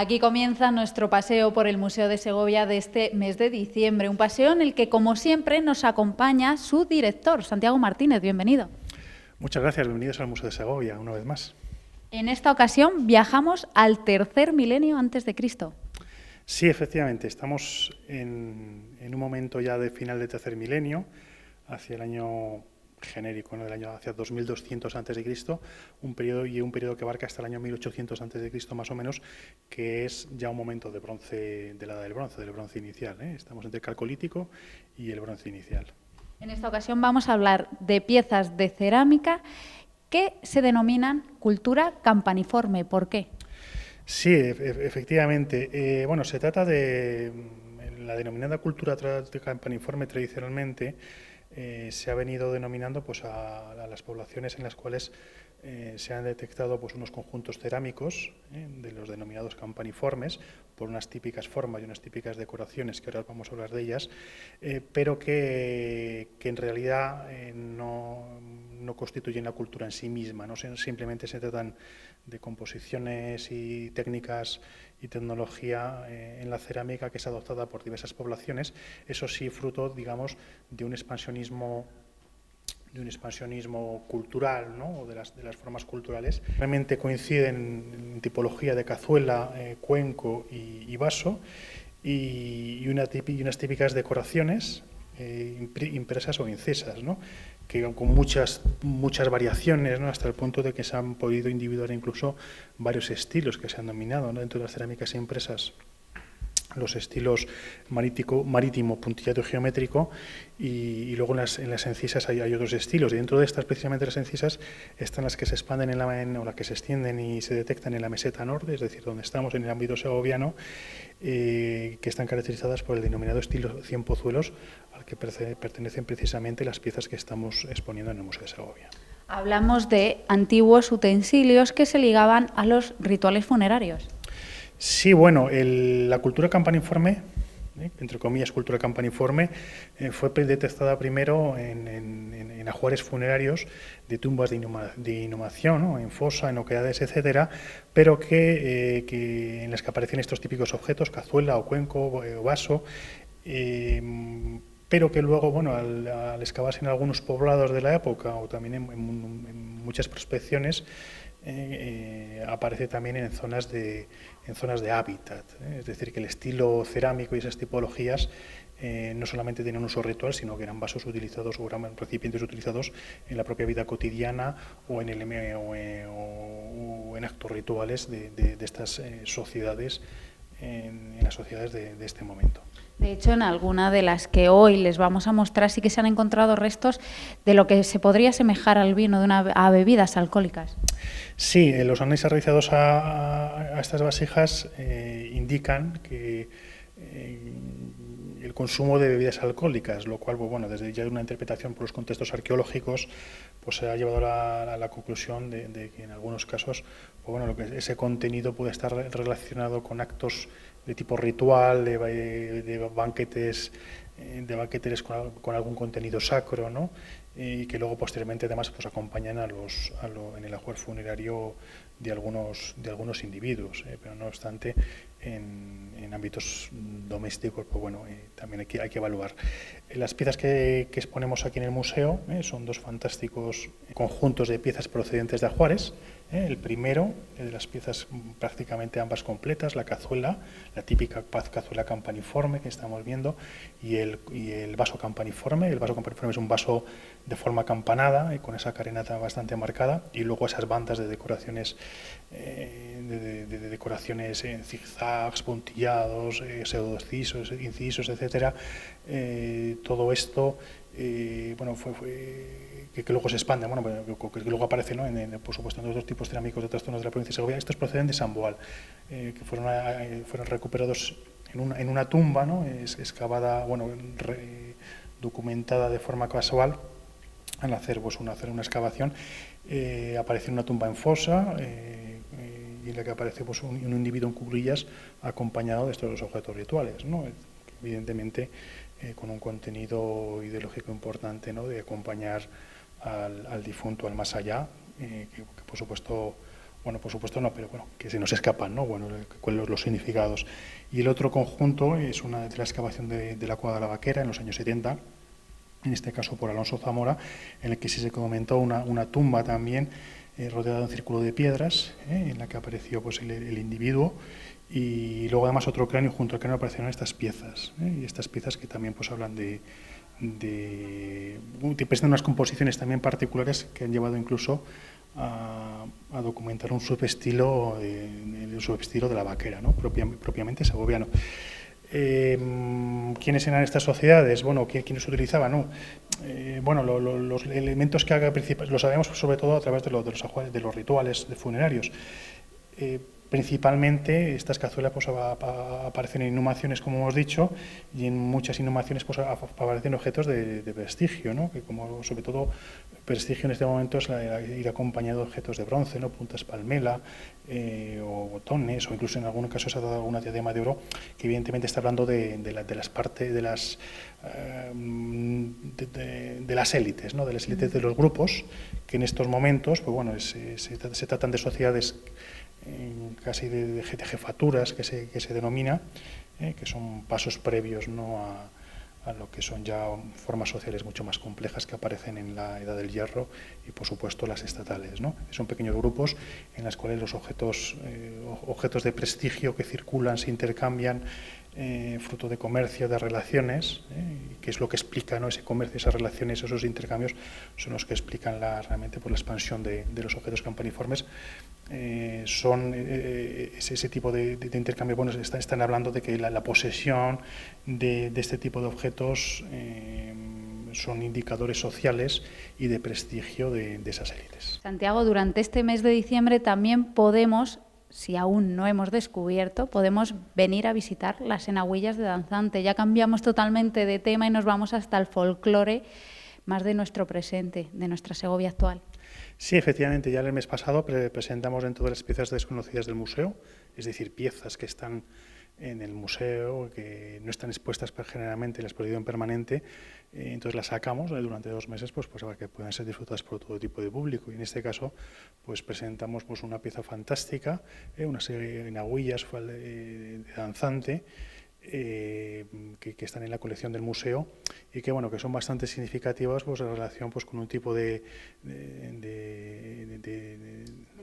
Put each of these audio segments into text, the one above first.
Aquí comienza nuestro paseo por el Museo de Segovia de este mes de diciembre, un paseo en el que, como siempre, nos acompaña su director, Santiago Martínez. Bienvenido. Muchas gracias, bienvenidos al Museo de Segovia, una vez más. En esta ocasión viajamos al tercer milenio antes de Cristo. Sí, efectivamente, estamos en un momento ya de final de tercer milenio, hacia el año genérico, ¿no? Hacia 2200 a.C., un periodo que abarca hasta el año 1800 a.C. más o menos, que es ya un momento de bronce, de la edad del bronce inicial, ¿eh? Estamos entre el calcolítico y el bronce inicial. En esta ocasión vamos a hablar de piezas de cerámica que se denominan cultura campaniforme. ¿Por qué? Sí, efectivamente. Bueno, se trata de la denominada cultura campaniforme tradicionalmente. Se ha venido denominando pues, a las poblaciones en las cuales se han detectado pues, unos conjuntos cerámicos de los denominados campaniformes por unas típicas formas y unas típicas decoraciones, que ahora vamos a hablar de ellas, pero que en realidad no constituyen la cultura en sí misma, no simplemente se tratan de composiciones y técnicas y tecnología en la cerámica que es adoptada por diversas poblaciones, eso sí fruto, digamos, de un expansionismo cultural, ¿no? O de las formas culturales. Realmente coinciden en tipología de cazuela, cuenco y vaso, y unas típicas decoraciones impresas o incesas, ¿no? Que con muchas variaciones, ¿no? Hasta el punto de que se han podido individuar incluso varios estilos que se han dominado, ¿no? Dentro de las cerámicas impresas, los estilos marítimo, puntillado y geométrico, y luego en las encisas hay otros estilos, y dentro de estas, precisamente las encisas, están las que se expanden o las que se extienden y se detectan en la meseta norte, es decir, donde estamos en el ámbito segoviano, que están caracterizadas por el denominado estilo cienpozuelos, al que pertenecen precisamente las piezas que estamos exponiendo en el Museo de Segovia. Hablamos de antiguos utensilios que se ligaban a los rituales funerarios. Sí, bueno, la cultura campaniforme, entre comillas cultura campaniforme, fue detectada primero en ajuares funerarios de tumbas de inhumación, ¿no? En fosa, en oquedades, etcétera, pero que en las que aparecen estos típicos objetos, cazuela o cuenco o vaso, pero que luego, bueno, al excavarse en algunos poblados de la época o también en muchas prospecciones, aparece también en zonas de hábitat, es decir, que el estilo cerámico y esas tipologías no solamente tenían un uso ritual, sino que eran vasos utilizados o eran recipientes utilizados en la propia vida cotidiana o en actos rituales de estas sociedades, en las sociedades de este momento. De hecho, en alguna de las que hoy les vamos a mostrar sí que se han encontrado restos de lo que se podría asemejar al vino, a bebidas alcohólicas. Sí, los análisis realizados a estas vasijas indican que el consumo de bebidas alcohólicas, lo cual, bueno, desde ya una interpretación por los contextos arqueológicos, pues se ha llevado a la conclusión de que en algunos casos, pues bueno, ese contenido puede estar relacionado con actos de tipo ritual, de banquetes con algún contenido sacro, ¿no? Y que luego posteriormente además pues acompañan en el ajuar funerario de algunos individuos, pero no obstante en ámbitos domésticos pues bueno, también hay que evaluar. Las piezas que exponemos aquí en el museo son dos fantásticos conjuntos de piezas procedentes de ajuares. El primero, de las piezas prácticamente ambas completas, la cazuela, la típica cazuela campaniforme que estamos viendo, y el vaso campaniforme. El vaso campaniforme es un vaso de forma campanada, con esa carenata bastante marcada, y luego esas bandas de decoraciones, decoraciones en zigzags, puntillados, pseudocisos, incisos, etcétera. Todo esto, bueno, que luego se expande, bueno, que luego aparece, ¿no? Por supuesto, en otros tipos cerámicos de otras zonas de la provincia de Segovia. Estos proceden de San Boal, que fueron recuperados en una tumba, ¿no? Excavada, bueno, documentada de forma casual. Al hacer una excavación, aparece una tumba en fosa, y en la que aparece pues, un individuo en cuclillas acompañado de estos objetos rituales, ¿no? Evidentemente con un contenido ideológico importante, ¿no? De acompañar al difunto al más allá, que por supuesto bueno, por supuesto no, pero bueno, que se nos escapan, ¿no? Bueno, los significados. Y el otro conjunto es una de la excavación de la Cueva de la Vaquera en los años 70, en este caso por Alonso Zamora, en el que sí se comentó una tumba también rodeada de un círculo de piedras, en la que apareció pues el individuo, y luego además otro cráneo, junto al cráneo aparecieron estas piezas, y estas piezas que también pues hablan presentan unas composiciones también particulares que han llevado incluso a documentar un subestilo, el subestilo de la Vaquera, ¿no? propiamente segoviano. ¿Quiénes eran estas sociedades? Bueno, ¿quiénes utilizaban? ¿No? Bueno, los elementos que haga principales lo sabemos sobre todo a través de los rituales funerarios. Principalmente estas cazuelas pues, aparecen en inhumaciones, como hemos dicho, y en muchas inhumaciones pues, aparecen objetos de prestigio, ¿no? Que como sobre todo prestigio en este momento es ir acompañado de objetos de bronce, ¿no? Puntas palmela, o botones, o incluso en algún caso se ha dado alguna diadema de oro, que evidentemente está hablando de las partes de las élites, ¿no? De las élites de los grupos, que en estos momentos pues, bueno, se tratan de sociedades casi de jefaturas que se denomina, que son pasos previos, ¿no? a lo que son ya formas sociales mucho más complejas que aparecen en la Edad del Hierro y por supuesto las estatales, ¿no? Son pequeños grupos en los cuales los objetos de prestigio que circulan, se intercambian, fruto de comercio, de relaciones, que es lo que explica, ¿no? Ese comercio, esas relaciones, esos intercambios son los que explican realmente por la expansión de los objetos campaniformes. Son ese tipo de intercambio. Bueno, están hablando de que la posesión de este tipo de objetos son indicadores sociales y de prestigio de esas élites. Santiago, durante este mes de diciembre también podemos, si aún no hemos descubierto, podemos venir a visitar las enaguillas de Danzante. Ya cambiamos totalmente de tema y nos vamos hasta el folclore más de nuestro presente, de nuestra Segovia actual. Sí, efectivamente, ya el mes pasado presentamos dentro de las piezas desconocidas del museo, es decir, piezas que están en el museo, que no están expuestas generalmente en la exposición permanente, entonces las sacamos durante 2 meses pues para que puedan ser disfrutadas por todo tipo de público. Y en este caso pues presentamos pues una pieza fantástica, una serie de enaguillas de Danzante, que están en la colección del museo y que bueno, que son bastante significativas pues en relación pues con un tipo del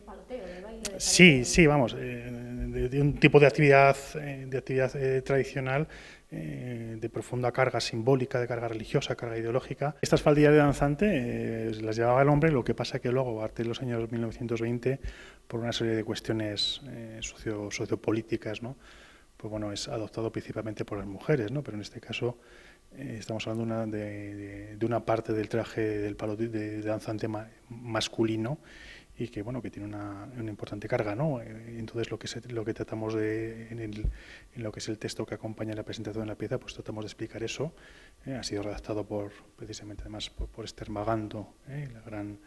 paloteo, del baile, del sí, vamos, de un tipo de actividad tradicional de profunda carga simbólica, de carga religiosa, carga ideológica. Estas faldillas de Danzante las llevaba el hombre, lo que pasa que luego, a partir de los años 1920, por una serie de cuestiones sociopolíticas, ¿no? Pues bueno, es adoptado principalmente por las mujeres, ¿no? Pero en este caso estamos hablando de una parte del traje del palo de danzante masculino y que bueno, que tiene una importante carga, ¿no? Entonces lo que tratamos en lo que es el texto que acompaña la presentación de la pieza, pues tratamos de explicar eso. Ha sido redactado precisamente además por Esther Magando, la gran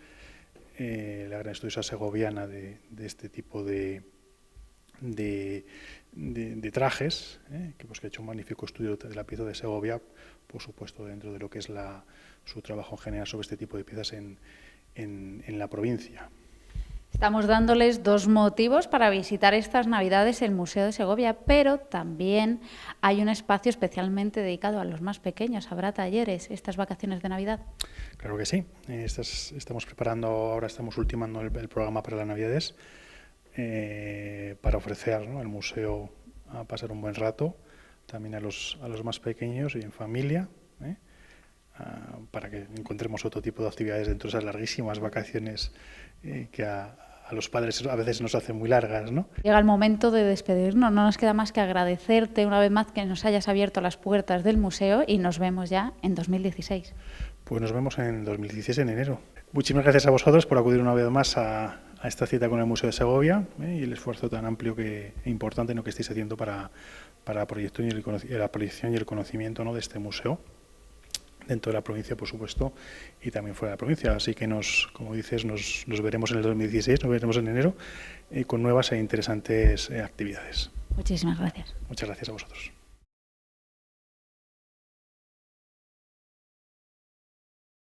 estudiosa segoviana de este tipo de trajes, que ha hecho un magnífico estudio de la pieza de Segovia, por supuesto dentro de lo que es su trabajo en general sobre este tipo de piezas en la provincia. Estamos dándoles 2 motivos para visitar estas Navidades el Museo de Segovia, pero también hay un espacio especialmente dedicado a los más pequeños. ¿Habrá talleres estas vacaciones de Navidad? Claro que sí. Estamos preparando, ahora estamos ultimando el programa para las Navidades, para ofrecer, ¿no?, al museo a pasar un buen rato, también a los más pequeños y en familia, para que encontremos otro tipo de actividades dentro de esas larguísimas vacaciones que a los padres a veces nos hacen muy largas, ¿no? Llega el momento de despedirnos, no nos queda más que agradecerte una vez más que nos hayas abierto las puertas del museo y nos vemos ya en 2016. Pues nos vemos en 2016, en enero. Muchísimas gracias a vosotros por acudir una vez más a esta cita con el Museo de Segovia, y el esfuerzo tan amplio e importante, ¿no?, que estáis haciendo para la proyección y el conocimiento, ¿no?, de este museo dentro de la provincia, por supuesto, y también fuera de la provincia. Así que como dices, nos veremos en el 2016, nos veremos en enero, con nuevas e interesantes actividades. Muchísimas gracias. Muchas gracias a vosotros.